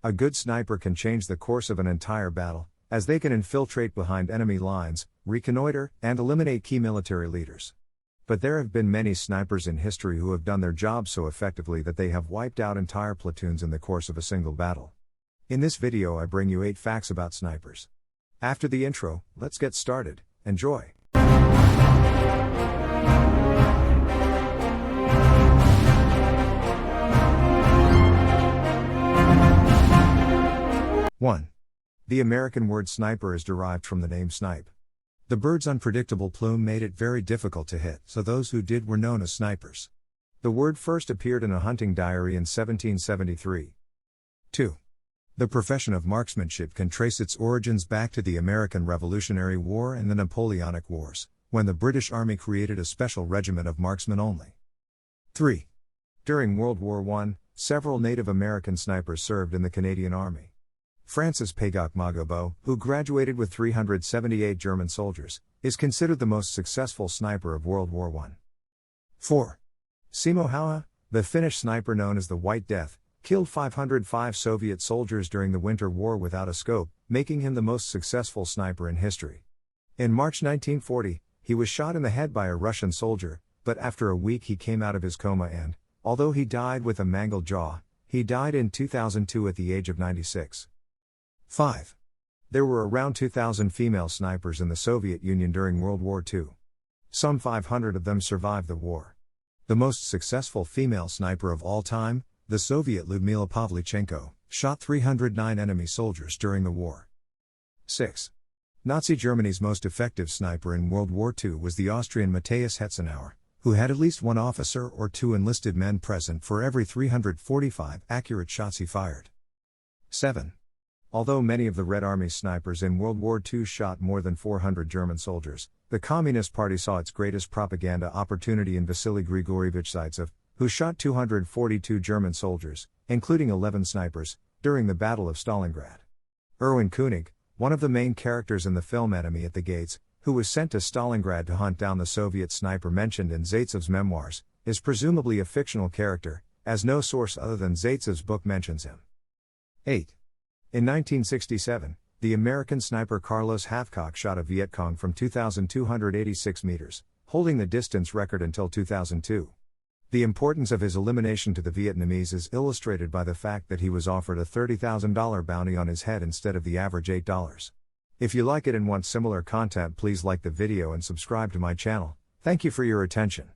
A good sniper can change the course of an entire battle, as they can infiltrate behind enemy lines, reconnoiter, and eliminate key military leaders. But there have been many snipers in history who have done their job so effectively that they have wiped out entire platoons in the course of a single battle. In this video I bring you 8 facts about snipers. After the intro, let's get started. Enjoy! One. The American word sniper is derived from the name snipe. The bird's unpredictable plume made it very difficult to hit, so those who did were known as snipers. The word first appeared in a hunting diary in 1773. 2. The profession of marksmanship can trace its origins back to the American Revolutionary War and the Napoleonic Wars, when the British Army created a special regiment of marksmen only. 3. During World War I, several Native American snipers served in the Canadian Army. Francis Pagok Magobo, who graduated with 378 German soldiers, is considered the most successful sniper of World War I. 4. Simo Häyhä, the Finnish sniper known as the White Death, killed 505 Soviet soldiers during the Winter War without a scope, making him the most successful sniper in history. In March 1940, he was shot in the head by a Russian soldier, but after a week he came out of his coma and, although he died with a mangled jaw, he died in 2002 at the age of 96. 5. There were around 2,000 female snipers in the Soviet Union during World War II. Some 500 of them survived the war. The most successful female sniper of all time, the Soviet Lyudmila Pavlyuchenko, shot 309 enemy soldiers during the war. 6. Nazi Germany's most effective sniper in World War II was the Austrian Matthias Hetzenauer, who had at least one officer or two enlisted men present for every 345 accurate shots he fired. 7. Although many of the Red Army's snipers in World War II shot more than 400 German soldiers, the Communist Party saw its greatest propaganda opportunity in Vasily Grigorievich Zaitsev, who shot 242 German soldiers, including 11 snipers, during the Battle of Stalingrad. Erwin Koenig, one of the main characters in the film Enemy at the Gates, who was sent to Stalingrad to hunt down the Soviet sniper mentioned in Zaitsev's memoirs, is presumably a fictional character, as no source other than Zaitsev's book mentions him. 8. In 1967, the American sniper Carlos Hathcock shot a Viet Cong from 2,286 meters, holding the distance record until 2002. The importance of his elimination to the Vietnamese is illustrated by the fact that he was offered a $30,000 bounty on his head instead of the average $8. If you like it and want similar content, please like the video and subscribe to my channel. Thank you for your attention.